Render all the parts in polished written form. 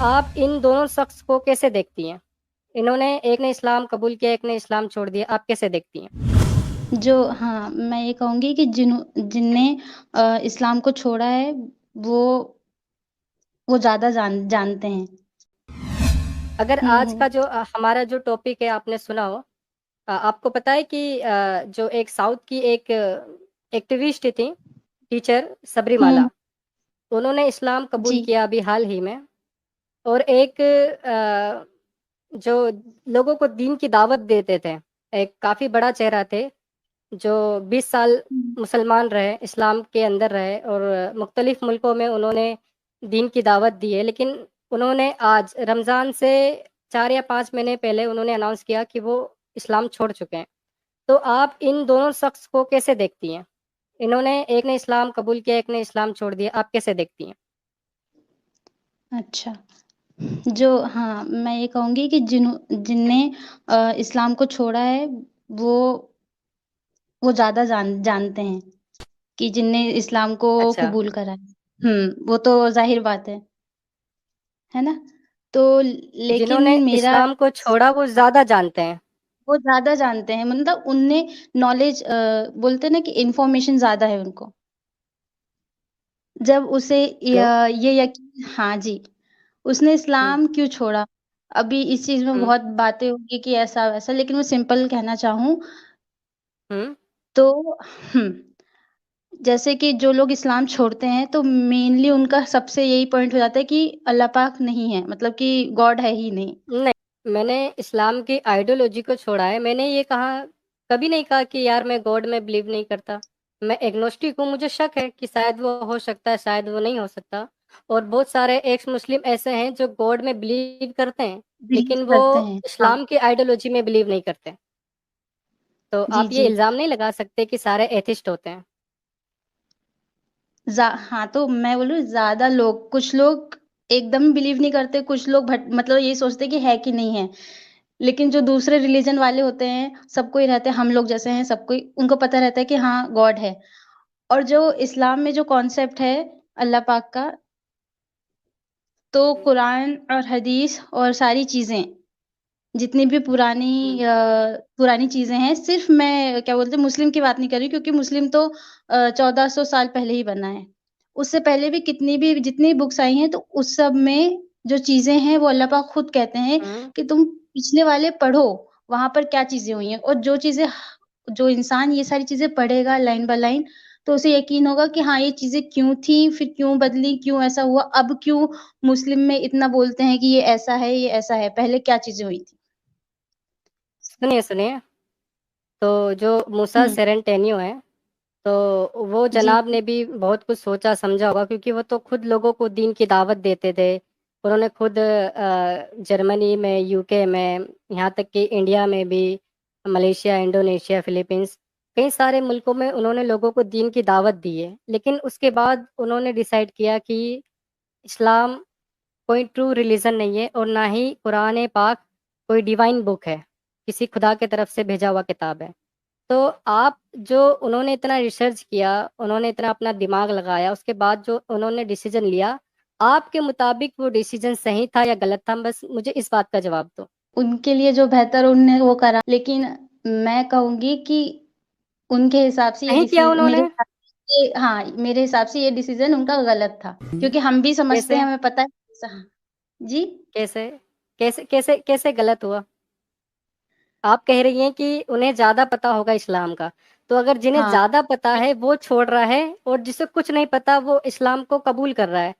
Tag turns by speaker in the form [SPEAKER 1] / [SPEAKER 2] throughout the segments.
[SPEAKER 1] आप इन दोनों शख्स को कैसे देखती हैं? इन्होंने एक ने इस्लाम कबूल किया, एक ने इस्लाम छोड़ दिया, आप कैसे देखती हैं?
[SPEAKER 2] हाँ, मैं ये कहूँगी कि जिनने इस्लाम को छोड़ा है, वो वो ज़्यादा जानते हैं।
[SPEAKER 1] अगर
[SPEAKER 2] हुँ,
[SPEAKER 1] आज का
[SPEAKER 2] हुँ।
[SPEAKER 1] जो हमारा जो टॉपिक है आपने सुना हो आपको पता है कि जो एक साउथ की एक एक्टिविस्ट थी, टीचर सबरीमाला,
[SPEAKER 2] हुँ,
[SPEAKER 1] उन्होंने इस्लाम कबूल
[SPEAKER 2] जी।
[SPEAKER 1] किया अभी हाल ही में और एक जो लोगों को दीन की दावत देते थे, एक काफ़ी बड़ा चेहरा थे, जो 20 साल
[SPEAKER 2] हुँ,
[SPEAKER 1] मुसलमान रहे, इस्लाम के अंदर रहे और मुख्तलिफ़ मुल्कों में उन्होंने दीन की दावत दी है। लेकिन उन्होंने आज रमज़ान से 4 या 5 महीने पहले उन्होंने अनाउंस किया कि वो इस्लाम छोड़ चुके हैं। तो आप इन दोनों शख्स को कैसे देखती हैं? इन्होंने एक ने इस्लाम कबूल किया, एक ने इस्लाम छोड़ दिया, आप कैसे देखती हैं?
[SPEAKER 2] अच्छा। हाँ, मैं ये कहूँगी कि जिनने इस्लाम को छोड़ा है, वो वो ज़्यादा जानते हैं कि जिनने इस्लाम को
[SPEAKER 1] अच्छा,
[SPEAKER 2] कबूल करा है। वो तो ज़ाहिर बात है ना? तो लेकिन
[SPEAKER 1] जिन्होंने
[SPEAKER 2] मेरा
[SPEAKER 1] इस्लाम को छोड़ा वो ज़्यादा जानते हैं।
[SPEAKER 2] वो ज़्यादा जानते हैं, मतलब उनने नॉलेज बोलते हैं ना कि इन्फॉर्मेशन ज़्यादा है उनको। जब उसे
[SPEAKER 1] क्यों?
[SPEAKER 2] ये यकीन हाँ जी, उसने
[SPEAKER 1] हुँ,
[SPEAKER 2] इस्लाम क्यों छोड़ा? अभी इस चीज़ में
[SPEAKER 1] हुँ,
[SPEAKER 2] बहुत बातें होंगी कि ऐसा-वैसा, लेकिन मैं सिंपल कहना चाहूँ
[SPEAKER 1] हुँ,
[SPEAKER 2] तो हुँ, जैसे कि जो लोग इस्लाम छोड़ते हैं, तो मेनली उनका सबसे यही पॉइंट हो जाता है कि अल्लाह पाक नहीं है, मतलब कि गॉड है ही नहीं।
[SPEAKER 1] नहीं, मैंने इस्लाम की आइडियोलॉजी को छोड़ा है। मैंने ये कभी नहीं कहा कि यार मैं गॉड में बिलीव नहीं करता। मैं एग्नोस्टिक हूँ, मुझे शक है कि शायद वो हो सकता है, शायद वो नहीं हो सकता। और बहुत सारे एक्स मुस्लिम ऐसे हैं जो गॉड में बिलीव करते हैं,
[SPEAKER 2] बिलीव
[SPEAKER 1] लेकिन वो
[SPEAKER 2] करते हैं। हाँ,
[SPEAKER 1] इस्लाम की आइडियोलॉजी में बिलीव नहीं करते। तो
[SPEAKER 2] जी,
[SPEAKER 1] आप ये
[SPEAKER 2] जी।
[SPEAKER 1] इल्ज़ाम नहीं लगा सकते कि सारे एथिस्ट होते हैं।
[SPEAKER 2] हाँ, तो मैं बोलूँ ज़्यादा लोग कुछ लोग एकदम बिलीव नहीं करते, कुछ लोग मतलब ये सोचते हैं कि है कि नहीं है। लेकिन जो दूसरे रिलीजन वाले होते हैं, सबको ही रहता है हम लोग जैसे हैं, सबको ही उनको पता रहता है कि हाँ, गॉड है। और जो इस्लाम में जो कॉन्सेप्ट है अल्लाह पाक का, तो
[SPEAKER 1] हुँ,
[SPEAKER 2] कुरान और हदीस और सारी चीज़ें, जितनी भी
[SPEAKER 1] हुँ,
[SPEAKER 2] पुरानी चीज़ें हैं, सिर्फ़ मैं क्या बोलते हैं मुस्लिम की बात नहीं कर रही क्योंकि मुस्लिम तो 1400 साल पहले ही बना है। उससे पहले भी जितनी बुक्स आई हैं, तो उस सब में जो चीज़ें हैं, वो अल्लाह पाक खुद कहते हैं
[SPEAKER 1] हुँ।
[SPEAKER 2] कि तुम पिछले वाले पढ़ो, वहाँ पर क्या चीज़ें हुई हैं और जो इंसान ये सारी चीज़ें पढ़ेगा लाइन बाय लाइन, तो उसे यकीन होगा कि हाँ, ये चीज़ें क्यों थी, फिर क्यों बदली, क्यों ऐसा हुआ, अब क्यों मुस्लिम में इतना बोलते हैं कि ये ऐसा है, पहले क्या चीज़ें हुई थी।
[SPEAKER 1] सुनिए, सुनिए, तो जो मूसा
[SPEAKER 2] हुँ।
[SPEAKER 1] सेरेंटेनियो हैं, तो वो
[SPEAKER 2] जी,
[SPEAKER 1] जनाब
[SPEAKER 2] जी।
[SPEAKER 1] ने भी बहुत कुछ सोचा समझा होगा क्योंकि वो तो खुद लोगों को दीन की दावत देते थे। उन्होंने खुद जर्मनी में, यूके में, यहाँ तक कि इंडिया में भी, मलेशिया, इंडोनेशिया, फिलीपींस, कई सारे मुल्कों में उन्होंने लोगों को दीन की दावत दी है। लेकिन उसके बाद उन्होंने डिसाइड किया कि इस्लाम कोई ट्रू रिलीजन नहीं है और ना ही कुरान पाक कोई डिवाइन बुक है, किसी खुदा की तरफ से भेजा हुआ किताब है। तो आप जो उन्होंने इतना रिसर्च किया, उन्होंने इतना अपना दिमाग लगाया, उसके बाद जो उन्होंने डिसीजन लिया, आपके मुताबिक वो डिसीजन सही था या गलत था? बस मुझे इस बात का जवाब दो।
[SPEAKER 2] उनके लिए जो बेहतर उनने वो करा, लेकिन मैं कहूँगी कि उनके हिसाब से
[SPEAKER 1] सही किया
[SPEAKER 2] मेरे
[SPEAKER 1] उन्होंने?
[SPEAKER 2] हिसाब से हाँ, मेरे हिसाब से ये डिसीज़न उनका गलत था। क्योंकि हम भी समझते हैं,
[SPEAKER 1] कैसे?
[SPEAKER 2] हमें पता है जी?
[SPEAKER 1] कैसे? कैसे गलत हुआ? आप कह रही हैं कि उन्हें ज़्यादा पता होगा इस्लाम का, तो अगर जिन्हें
[SPEAKER 2] हाँ,
[SPEAKER 1] ज़्यादा पता है वो छोड़ रहा है और जिसे कुछ नहीं पता वो इस्लाम को कबूल कर रहा है,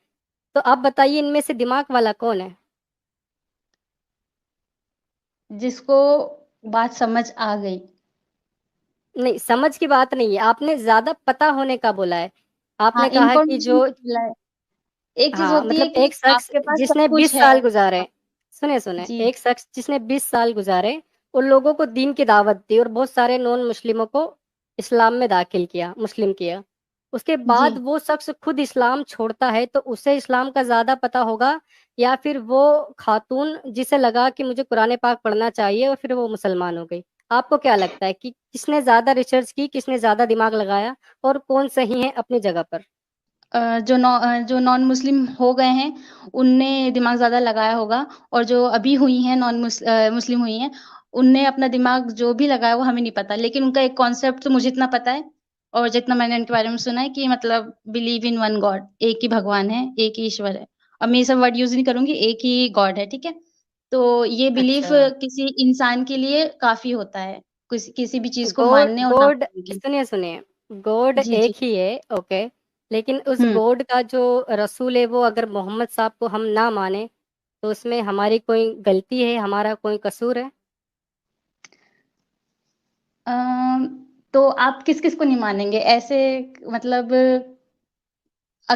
[SPEAKER 1] तो आप बताइए इनमें से दिमाग वाला कौन है?
[SPEAKER 2] जिसको बात समझ आ गई।
[SPEAKER 1] नहीं, समझ की बात नहीं है, आपने ज़्यादा पता होने का बोला है।
[SPEAKER 2] हाँ,
[SPEAKER 1] आपने कहा कि
[SPEAKER 2] इन्फॉर्मेशन
[SPEAKER 1] जो
[SPEAKER 2] मिला है। एक चीज़
[SPEAKER 1] हाँ,
[SPEAKER 2] होती है
[SPEAKER 1] मतलब
[SPEAKER 2] कि
[SPEAKER 1] एक शख्स
[SPEAKER 2] आपके पास सब
[SPEAKER 1] जिसने
[SPEAKER 2] कुछ
[SPEAKER 1] 20
[SPEAKER 2] है।
[SPEAKER 1] साल गुज़ारे,
[SPEAKER 2] हाँ,
[SPEAKER 1] सुने,
[SPEAKER 2] जी,
[SPEAKER 1] एक शख्स जिसने 20 साल गुज़ारे, उन लोगों को दीन की दावत दी और बहुत सारे नॉन मुस्लिमों को इस्लाम में दाखिल किया, मुस्लिम किया। उसके
[SPEAKER 2] जी।
[SPEAKER 1] बाद वो शख्स खुद इस्लाम छोड़ता है, तो उसे इस्लाम का ज़्यादा पता होगा या फिर वो खातून जिसे लगा कि मुझे कुरान पाक पढ़ना चाहिए और फिर वो मुसलमान हो गई? आपको क्या लगता है कि किसने ज़्यादा रिसर्च की, किसने ज़्यादा दिमाग लगाया और कौन सही है अपनी जगह पर?
[SPEAKER 2] जो नॉन मुस्लिम हो गए हैं, उनने दिमाग ज़्यादा लगाया होगा, और जो अभी हुई हैं मुस्लिम हुई हैं, उनने अपना दिमाग जो भी लगाया वो हमें नहीं पता। लेकिन उनका एक कॉन्सेप्ट तो मुझे इतना पता है, और जितना मैंने उनके बारे में सुना है, कि मतलब बिलीव इन वन गॉड, एक ही भगवान है, एक ही ईश्वर है। अब मैं ये सब वर्ड यूज़ नहीं करूँगी, एक ही गॉड है, ठीक है? तो ये बिलीफ
[SPEAKER 1] अच्छा।
[SPEAKER 2] किसी इंसान के लिए काफ़ी होता है, किसी भी चीज़ को
[SPEAKER 1] गॉड
[SPEAKER 2] मानने और ना
[SPEAKER 1] गॉड
[SPEAKER 2] मानने के लिए।
[SPEAKER 1] सुनिए, सुनिए, गॉड
[SPEAKER 2] जी,
[SPEAKER 1] एक
[SPEAKER 2] जी।
[SPEAKER 1] ही है, ओके। लेकिन उस
[SPEAKER 2] हुँ।
[SPEAKER 1] गॉड का जो रसूल है वो अगर मोहम्मद साहब को हम ना माने, तो उसमें हमारी कोई गलती है, हमारा कोई कसूर है?
[SPEAKER 2] अम, तो आप किस-किस को नहीं मानेंगे? ऐसे मतलब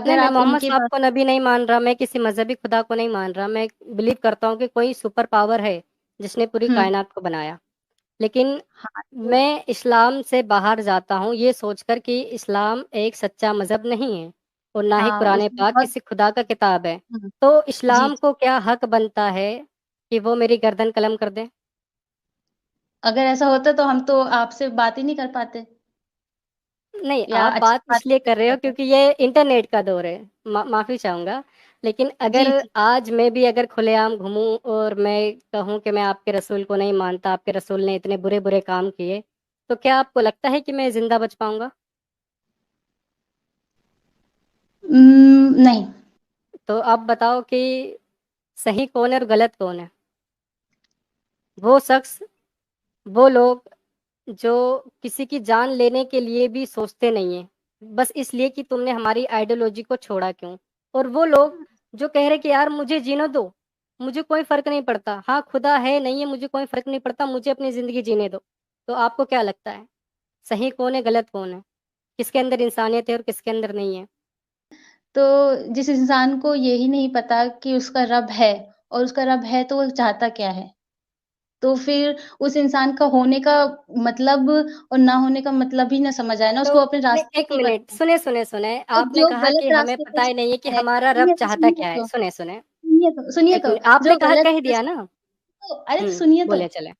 [SPEAKER 1] नहीं,
[SPEAKER 2] अगर
[SPEAKER 1] मैं
[SPEAKER 2] आप
[SPEAKER 1] मोहम्मद
[SPEAKER 2] उनके
[SPEAKER 1] साहब
[SPEAKER 2] पास
[SPEAKER 1] को नबी नहीं मान रहा, मैं किसी मज़हबी खुदा को नहीं मान रहा, मैं बिलीव करता हूँ कि कोई सुपर पावर है, जिसने पूरी
[SPEAKER 2] हुँ,
[SPEAKER 1] कायनात को बनाया। लेकिन
[SPEAKER 2] हाँ, तो
[SPEAKER 1] मैं इस्लाम से बाहर जाता हूँ, ये सोचकर कि इस्लाम एक सच्चा मज़हब नहीं है और ना ही
[SPEAKER 2] हाँ,
[SPEAKER 1] कुरान
[SPEAKER 2] उसमें
[SPEAKER 1] पाक
[SPEAKER 2] बहुत
[SPEAKER 1] किसी खुदा का किताब है।
[SPEAKER 2] हुँ,
[SPEAKER 1] तो
[SPEAKER 2] जी,
[SPEAKER 1] इस्लाम को क्या हक बनता है कि वो मेरी गर्दन कलम कर दें?
[SPEAKER 2] अगर ऐसा होता तो हम तो आपसे बात ही नहीं कर पाते,
[SPEAKER 1] नहीं,
[SPEAKER 2] या
[SPEAKER 1] आप
[SPEAKER 2] अच्छी
[SPEAKER 1] बात
[SPEAKER 2] बात
[SPEAKER 1] इसलिए
[SPEAKER 2] भी
[SPEAKER 1] कर
[SPEAKER 2] नहीं
[SPEAKER 1] रहे हो
[SPEAKER 2] करते।
[SPEAKER 1] क्योंकि ये इंटरनेट का दौर है, माफ़ी चाहूँगा। लेकिन अगर
[SPEAKER 2] जी, जी।
[SPEAKER 1] आज मैं भी अगर खुलेआम घूमूँ और मैं कहूँ कि मैं आपके रसूल को नहीं मानता, आपके रसूल ने इतने बुरे-बुरे काम किए, तो क्या आपको लगता है कि मैं ज़िंदा बच पाऊँगा?
[SPEAKER 2] नहीं।
[SPEAKER 1] तो आप बताओ कि सही कौन है और गलत कौन है? वो शख्स, वो लोग जो किसी की जान लेने के लिए भी सोचते नहीं हैं, बस इसलिए कि तुमने हमारी आइडियोलॉजी को छोड़ा क्यों? और वो लोग जो कह रहे कि यार मुझे जीने दो, मुझे कोई फ़र्क नहीं पड़ता। हाँ, खुदा है, नहीं है, मुझे कोई फ़र्क नहीं पड़ता, मुझे अपनी ज़िंदगी जीने दो। तो आपको क्या लगता है, सही कौन है, गलत कौन है? किसके अंदर इंसानियत है और किसके अंदर नहीं है?
[SPEAKER 2] तो जिस इंसान को यही नहीं पता कि उसका रब है, और उसका रब है तो वो चाहता क्या है? तो फिर उस इंसान का होने का मतलब और ना होने का मतलब ही ना समझ आए ना,
[SPEAKER 1] तो
[SPEAKER 2] उसको अपने
[SPEAKER 1] नहीं,
[SPEAKER 2] रास्ते
[SPEAKER 1] 1
[SPEAKER 2] नहीं
[SPEAKER 1] मिनट,
[SPEAKER 2] पता।
[SPEAKER 1] सुने,
[SPEAKER 2] तो
[SPEAKER 1] आपने
[SPEAKER 2] जो
[SPEAKER 1] कहा
[SPEAKER 2] गलत
[SPEAKER 1] कि हमें
[SPEAKER 2] रास्ते पे
[SPEAKER 1] पता ही नहीं है कि
[SPEAKER 2] चलता है,
[SPEAKER 1] हमारा रब चाहता क्या है। सुने,
[SPEAKER 2] सुनिए
[SPEAKER 1] 1
[SPEAKER 2] तो,
[SPEAKER 1] मिनट, आपने
[SPEAKER 2] जो
[SPEAKER 1] कहा
[SPEAKER 2] गलत
[SPEAKER 1] कह दिया
[SPEAKER 2] रास्ते
[SPEAKER 1] ना?
[SPEAKER 2] तो अरे तो
[SPEAKER 1] हुँ,
[SPEAKER 2] सुनिए तो,
[SPEAKER 1] बोलिए चलें।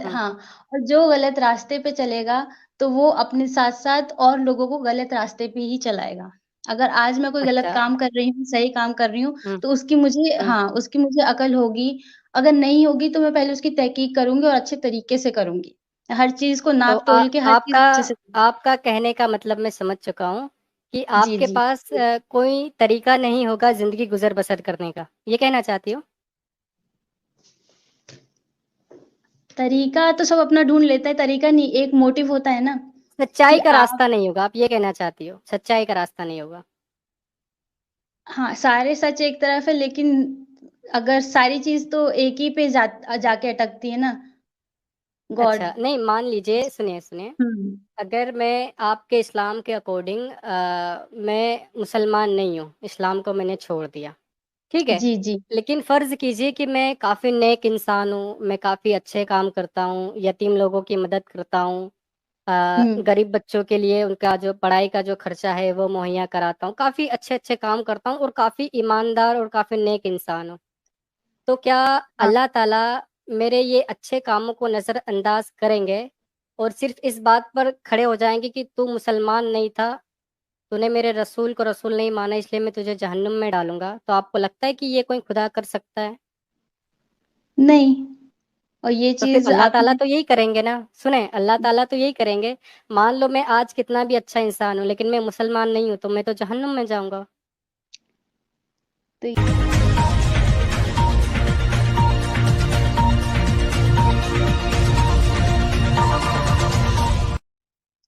[SPEAKER 1] हुँ,
[SPEAKER 2] हाँ, और जो गलत रास्ते पे चलेगा, तो वो अपने साथ-साथ और लोगों को गलत रास्ते पे ही चलाएगा। अगर आज मैं कोई गलत
[SPEAKER 1] अच्छा।
[SPEAKER 2] काम कर रही हूँ, सही काम कर रही हूँ,
[SPEAKER 1] हुँ,
[SPEAKER 2] तो उसकी मुझे
[SPEAKER 1] हुँ।
[SPEAKER 2] हाँ, उसकी मुझे अकल होगी। अगर नहीं होगी, तो मैं पहले उसकी तहकीक करूँगी और अच्छे तरीके से करूँगी। हर चीज़ को
[SPEAKER 1] तो
[SPEAKER 2] नाप-तोल के, हर चीज़
[SPEAKER 1] आपका
[SPEAKER 2] अच्छे से
[SPEAKER 1] आपका कहने का मतलब मैं समझ चुका हूँ कि
[SPEAKER 2] जी,
[SPEAKER 1] आपके
[SPEAKER 2] जी।
[SPEAKER 1] पास कोई तरीका नहीं होगा ज़िंदगी गुज़र-बसर करने का, ये कहना चाहती हो?
[SPEAKER 2] तरीका तो सब अपना ढूँढ लेते हैं, तरीका नहीं, एक मोटिव होता है ना, कि
[SPEAKER 1] सच्चाई का
[SPEAKER 2] आप
[SPEAKER 1] रास्ता नहीं होगा, आप ये कहना चाहती हो, सच्चाई का रास्ता नहीं होगा।
[SPEAKER 2] हाँ, सारे सच एक तरफ है, लेकिन अगर सारी चीज़ तो एक ही पे जाके अटकती है ना, गॉड।
[SPEAKER 1] अच्छा, नहीं मान लीजिए, सुनिए,
[SPEAKER 2] हुँ।
[SPEAKER 1] अगर मैं आपके इस्लाम के अकॉर्डिंग मैं मुसलमान नहीं हूँ, इस्लाम को मैंने छोड़ दिया, ठीक है?
[SPEAKER 2] जी, जी।
[SPEAKER 1] लेकिन फ़र्ज़ कीजिए कि मैं काफ़ी नेक इंसान हूँ, मैं काफ़ी अच्छे काम करता हूँ, यतीम लोगों की मदद करता हूँ,
[SPEAKER 2] हुँ।
[SPEAKER 1] गरीब बच्चों के लिए उनका जो पढ़ाई का जो खर्चा है वो मुहैया कराता हूँ, काफ़ी अच्छे-अच्छे काम करता हूँ और काफ़ी ईमानदार और काफ़ी नेक इंसान हूँ। तो क्या
[SPEAKER 2] हाँ,
[SPEAKER 1] अल्लाह ताला मेरे ये अच्छे कामों को नज़रअंदाज़ करेंगे और सिर्फ़ इस बात पर खड़े हो जाएँगे कि तू मुसलमान नहीं था, तूने मेरे रसूल को रसूल नहीं माना इसलिए मैं तुझे जहन्नुम में डालूँगा। तो आपको लगता है कि ये कोई खुदा कर सकता है?
[SPEAKER 2] नहीं, और ये
[SPEAKER 1] तो फिर
[SPEAKER 2] चीज़
[SPEAKER 1] अल्लाह ताला
[SPEAKER 2] आपने
[SPEAKER 1] तो यही करेंगे ना। सुने, अल्लाह ताला तो यही करेंगे। मान लो मैं आज कितना भी अच्छा इंसान हूँ, लेकिन मैं मुसलमान नहीं हूँ, तो मैं तो जहन्नुम में जाऊँगा।
[SPEAKER 2] तो